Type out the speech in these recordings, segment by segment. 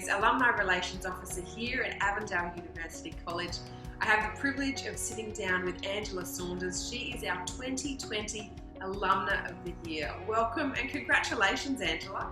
as Alumni Relations Officer here at Avondale University College. I have the privilege of sitting down with Angela Saunders. She is our 2020 Alumna of the Year. Welcome and congratulations, Angela.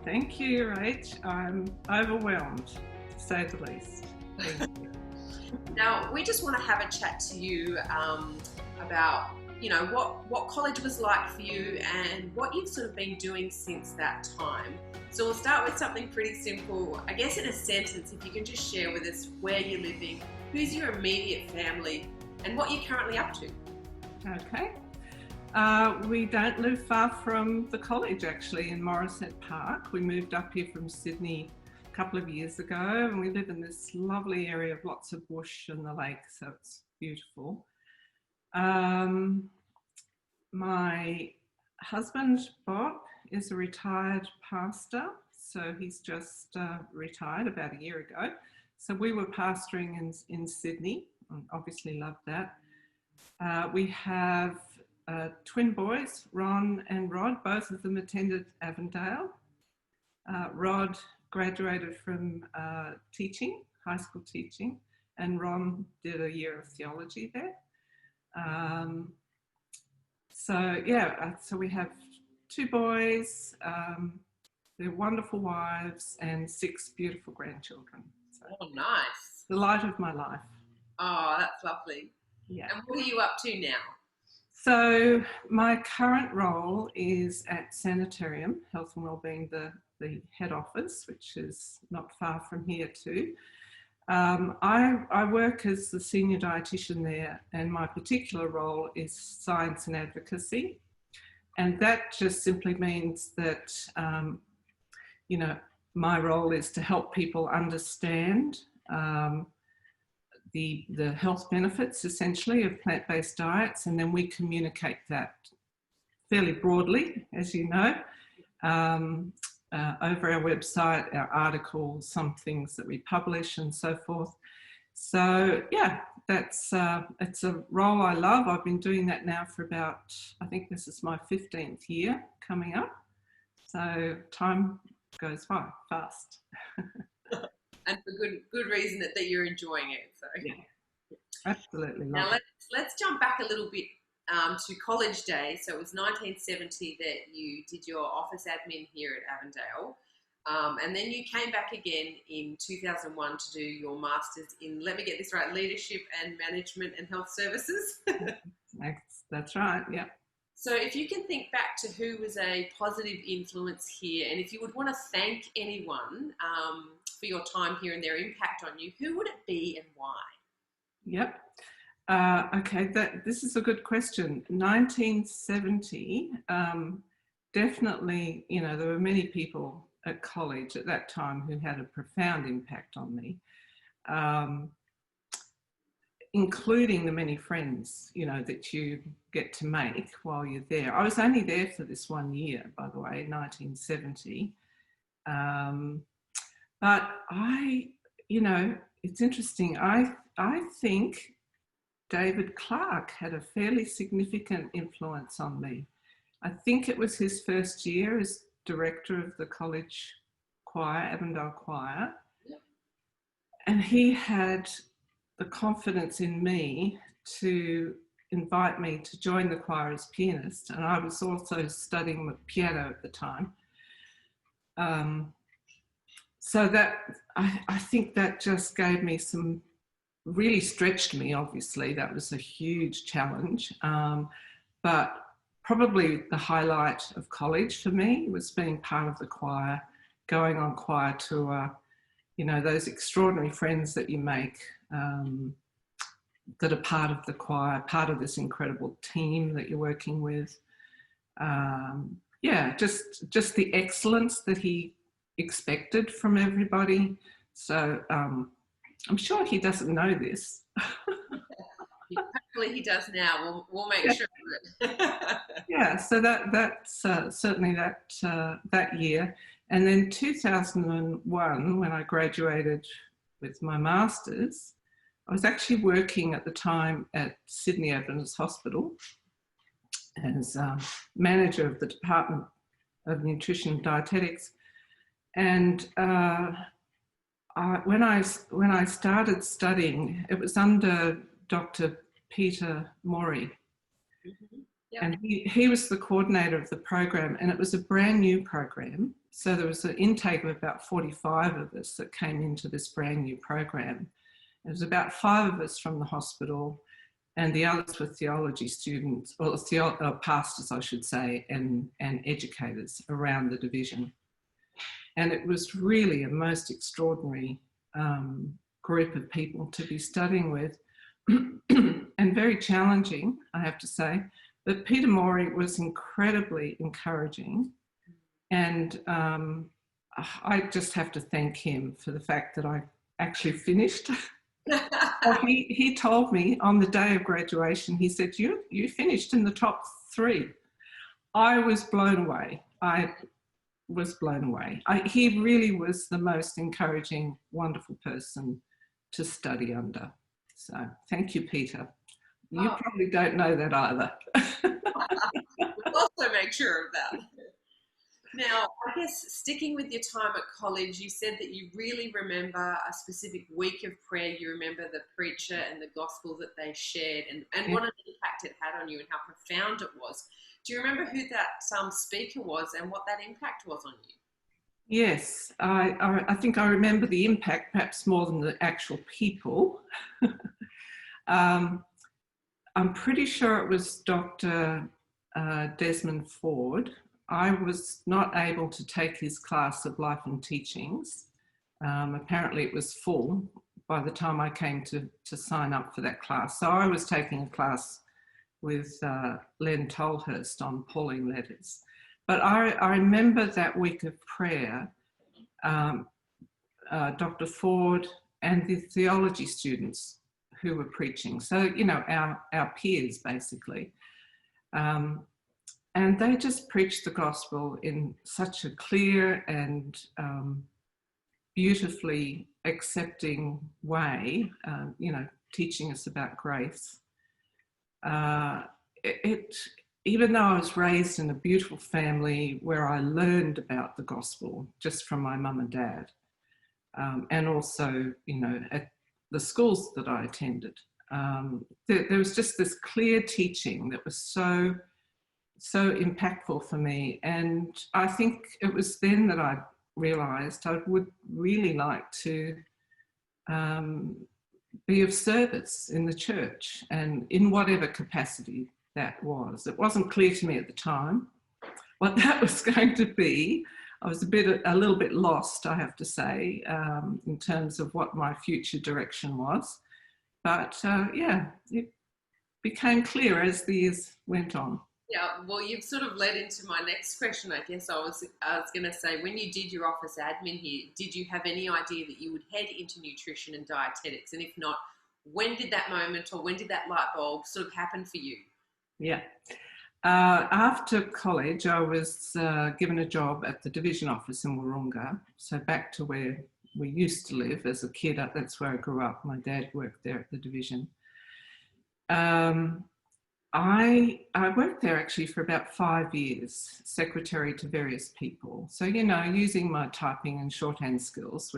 Thank you, Rach. I'm overwhelmed, to say the least. Thank you. Now, we just want to have a chat to you about, what college was like for you and what you've sort of been doing since that time. So we'll start with something pretty simple. I guess in a sentence, if you can just share with us where you're living, who's your immediate family, and what you're currently up to. Okay. We don't live far from the college, actually, in Morisset Park. We moved up here from Sydney a couple of years ago, and we live in this lovely area of lots of bush and the lake, so it's beautiful. My husband, Bob, is a retired pastor, so he's just retired about a year ago. So we were pastoring in Sydney, and obviously loved that. We have twin boys, Ron and Rod. Both of them attended Avondale. Rod graduated from teaching, high school teaching, and Ron did a year of theology there. So we have two boys, they're wonderful wives, and 6 beautiful grandchildren. So, oh, nice. The light of my life. Oh, that's lovely. Yeah. And what are you up to now? So my current role is at Sanitarium, Health and Wellbeing, the head office, which is not far from here too. I work as the senior dietitian there, and my particular role is science and advocacy. And that just simply means that, my role is to help people understand the health benefits, essentially, of plant-based diets, and then we communicate that fairly broadly, as you know, over our website, our articles, some things that we publish and so forth. So yeah, it's a role I love. I've been doing that now for about, I think this is my 15th year coming up. So time goes by fast. And for good reason that you're enjoying it. So yeah, absolutely. Now let's jump back a little bit to college days. So it was 1970 that you did your office admin here at Avondale, and then you came back again in 2001 to do your masters in, let me get this right, leadership and management and health services. That's right. Yeah. So if you can think back to who was a positive influence here, and if you would want to thank anyone for your time here and their impact on you, who would it be and why? Yep. Okay, this is a good question. 1970, definitely, there were many people at college at that time who had a profound impact on me, including the many friends, that you get to make while you're there. I was only there for this 1 year, by the way, 1970. But it's interesting. I think David Clark had a fairly significant influence on me. I think it was his first year as director of the college choir, Avondale Choir. Yep. And he had the confidence in me to invite me to join the choir as pianist. And I was also studying piano at the time. So that, I think that just gave me really stretched me, obviously. That was a huge challenge. But probably the highlight of college for me was being part of the choir, going on choir tour, those extraordinary friends that you make that are part of the choir, part of this incredible team that you're working with. Just the excellence that he expected from everybody. So I'm sure he doesn't know this. Hopefully he does now. We'll make sure of it. Yeah, so that's certainly that year. And then 2001, when I graduated with my masters, I was actually working at the time at Sydney Adventist Hospital as manager of the Department of Nutrition and Dietetics. And when I started studying, it was under Dr. Peter Morey, Mm-hmm. Yep. and he was the coordinator of the program, and it was a brand new program. So there was an intake of about 45 of us that came into this brand new program. There was about 5 of us from the hospital, and the others were theology students, or pastors, I should say, and educators around the division. And it was really a most extraordinary group of people to be studying with, and very challenging, I have to say. But Peter Morey was incredibly encouraging, and I just have to thank him for the fact that I actually finished. He told me on the day of graduation, he said, you finished in the top 3. I was blown away. He really was the most encouraging, wonderful person to study under. So thank you, Peter. You probably don't know that either. We'll also make sure of that. Now, I guess sticking with your time at college, you said that you really remember a specific week of prayer. You remember the preacher and the gospel that they shared, and what an impact it had on you and how profound it was. Do you remember who that speaker was and what that impact was on you? Yes, I think I remember the impact perhaps more than the actual people. I'm pretty sure it was Dr. Desmond Ford. I was not able to take his class of Life and Teachings. Apparently it was full by the time I came to sign up for that class. So I was taking a class with Len Tolhurst on Pauline letters. But I remember that week of prayer, Dr. Ford and the theology students who were preaching. So, you know, our peers basically. And they just preached the gospel in such a clear and beautifully accepting way, you know, teaching us about grace. Even though I was raised in a beautiful family where I learned about the gospel just from my mum and dad, and also, you know, at the schools that I attended, there was just this clear teaching that was so impactful for me. And I think it was then that I realised I would really like to be of service in the church, and in whatever capacity that was. It wasn't clear to me at the time what that was going to be. I was a little bit lost, I have to say, in terms of what my future direction was. But yeah, it became clear as the years went on. Yeah, well, you've sort of led into my next question, I guess. I was going to say, when you did your office admin here, did you have any idea that you would head into nutrition and dietetics? And if not, when did that moment, or when did that light bulb sort of happen for you? Yeah. After college, I was given a job at the division office in Wahroonga, so back to where we used to live as a kid. That's where I grew up. My dad worked there at the division. I worked there actually for about 5 years, secretary to various people. So, you know, using my typing and shorthand skills,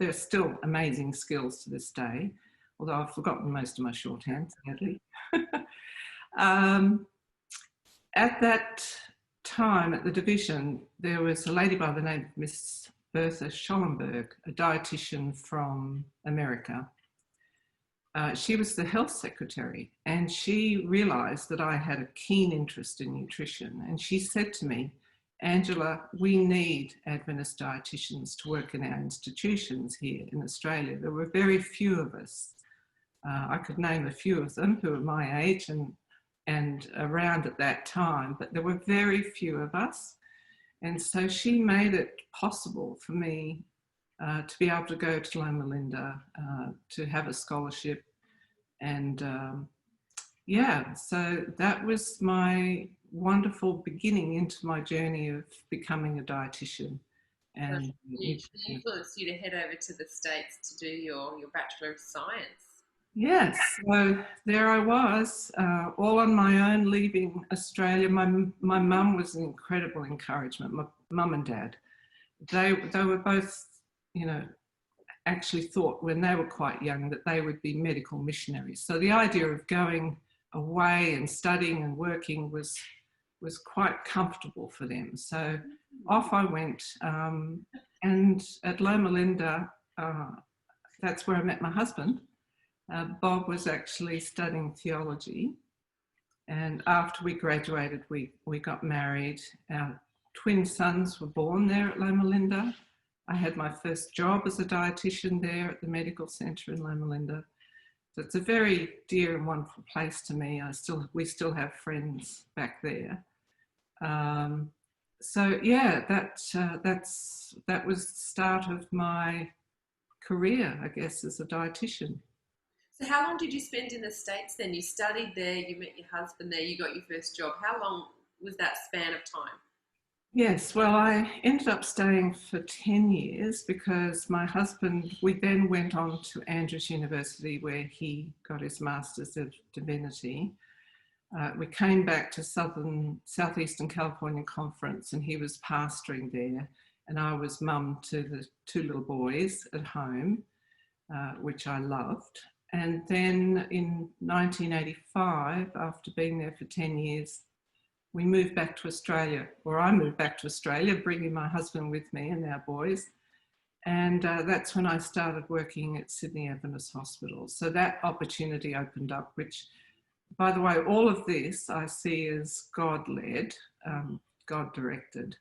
they're still amazing skills to this day, although I've forgotten most of my shorthand, sadly. At that time at the division, there was a lady by the name of Miss Bertha Schollenberg, a dietitian from America. She was the health secretary, and she realised that I had a keen interest in nutrition. And she said to me, Angela, we need Adventist dietitians to work in our institutions here in Australia. There were very few of us. I could name a few of them who were my age and around at that time, but there were very few of us. And so she made it possible for me to be able to go to Loma Linda, to have a scholarship. And yeah, so that was my wonderful beginning into my journey of becoming a dietitian. And it influenced you to head over to the States to do your Bachelor of Science. Yes, so there I was, all on my own, leaving Australia. My mum was an incredible encouragement, my mum and dad. They were both, you know, actually thought when they were quite young that they would be medical missionaries. So the idea of going away and studying and working was quite comfortable for them. So off I went, and at Loma Linda, that's where I met my husband. Bob was actually studying theology, and after we graduated, we got married. Our twin sons were born there at Loma Linda. I had my first job as a dietitian there at the medical centre in Loma Linda. So it's a very dear and wonderful place to me. We still have friends back there. So yeah, that was the start of my career, I guess, as a dietitian. So how long did you spend in the States then? You studied there, you met your husband there, you got your first job. How long was that span of time? Yes, well, I ended up staying for 10 years because my husband, we then went on to Andrews University where he got his Masters of Divinity. We came back to Southeastern California Conference, and he was pastoring there, and I was mum to the two little boys at home, which I loved. And then in 1985, after being there for 10 years, we moved back to Australia, or I moved back to Australia, bringing my husband with me and our boys. And that's when I started working at Sydney Adventist Hospital. So that opportunity opened up, which, by the way, all of this I see as God-led, God-directed.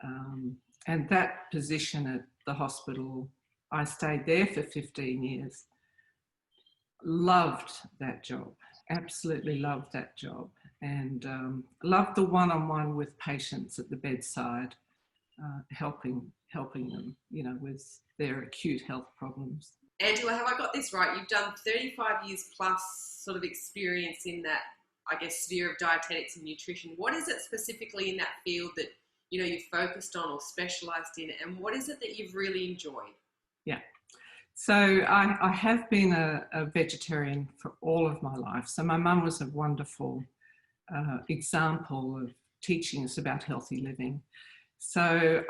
And that position at the hospital, I stayed there for 15 years. Loved that job, absolutely loved that job. And loved the one-on-one with patients at the bedside, helping them, with their acute health problems. Angela, have I got this right? You've done 35 years plus sort of experience in that, I guess, sphere of dietetics and nutrition. What is it specifically in that field that, you've focused on or specialised in, and what is it that you've really enjoyed? Yeah. So I have been a vegetarian for all of my life. So my mum was a wonderful example of teaching us about healthy living. So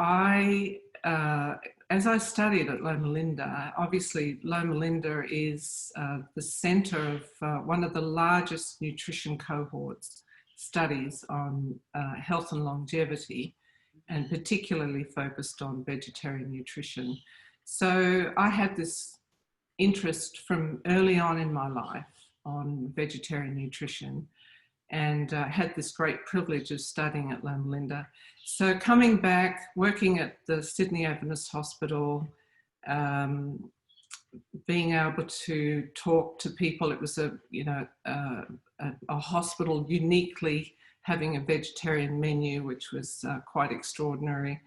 as I studied at Loma Linda, obviously Loma Linda is the centre of one of the largest nutrition cohorts studies on health and longevity, and particularly focused on vegetarian nutrition. So I had this interest from early on in my life on vegetarian nutrition, and had this great privilege of studying at Loma Linda. So coming back, working at the Sydney Adventist Hospital, being able to talk to people, it was a hospital uniquely having a vegetarian menu, which was quite extraordinary.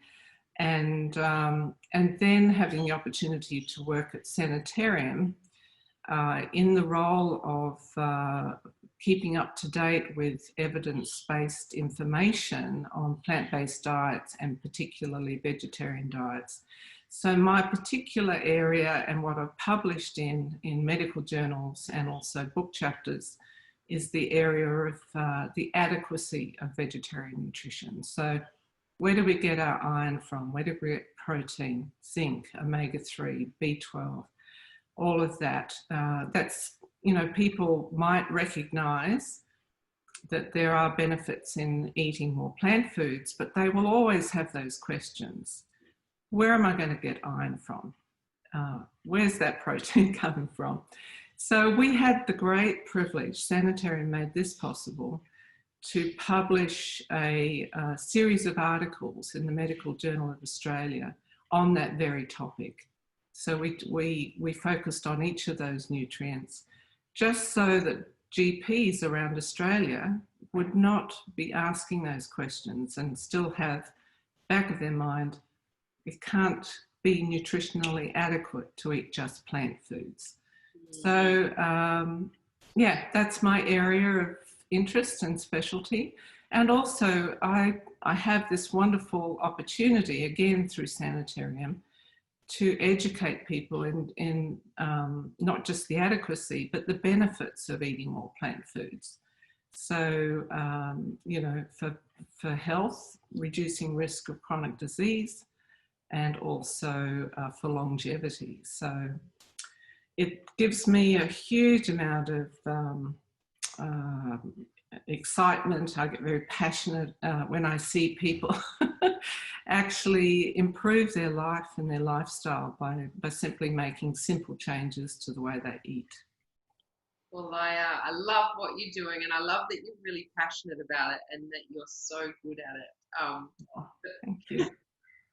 And then having the opportunity to work at Sanitarium in the role of keeping up to date with evidence-based information on plant-based diets and particularly vegetarian diets. So my particular area and what I've published in medical journals and also book chapters is the area of the adequacy of vegetarian nutrition. So where do we get our iron from? Where do we get protein, zinc, omega-3, B12, all of that? That's, people might recognise that there are benefits in eating more plant foods, but they will always have those questions. Where am I going to get iron from? Where's that protein coming from? So we had the great privilege, Sanitarium made this possible, to publish a series of articles in the Medical Journal of Australia on that very topic. So we focused on each of those nutrients, just so that GPs around Australia would not be asking those questions and still have back of their mind, it can't be nutritionally adequate to eat just plant foods. So yeah, that's my area of interest and specialty. And also I have this wonderful opportunity, again through Sanitarium, to educate people in not just the adequacy, but the benefits of eating more plant foods. So, for health, reducing risk of chronic disease, and also for longevity. So it gives me a huge amount of excitement. I get very passionate when I see people actually improve their life and their lifestyle by simply making simple changes to the way they eat. Well, I love what you're doing, and I love that you're really passionate about it and that you're so good at it. Thank you.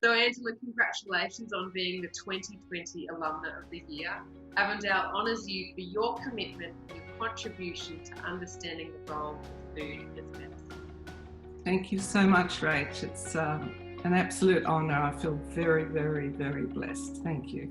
So, Angela, congratulations on being the 2020 Alumna of the Year. Avondale honours you for your commitment and your contribution to understanding the role of food as medicine. Thank you so much, Rach. It's an absolute honour. I feel very, very, very blessed. Thank you.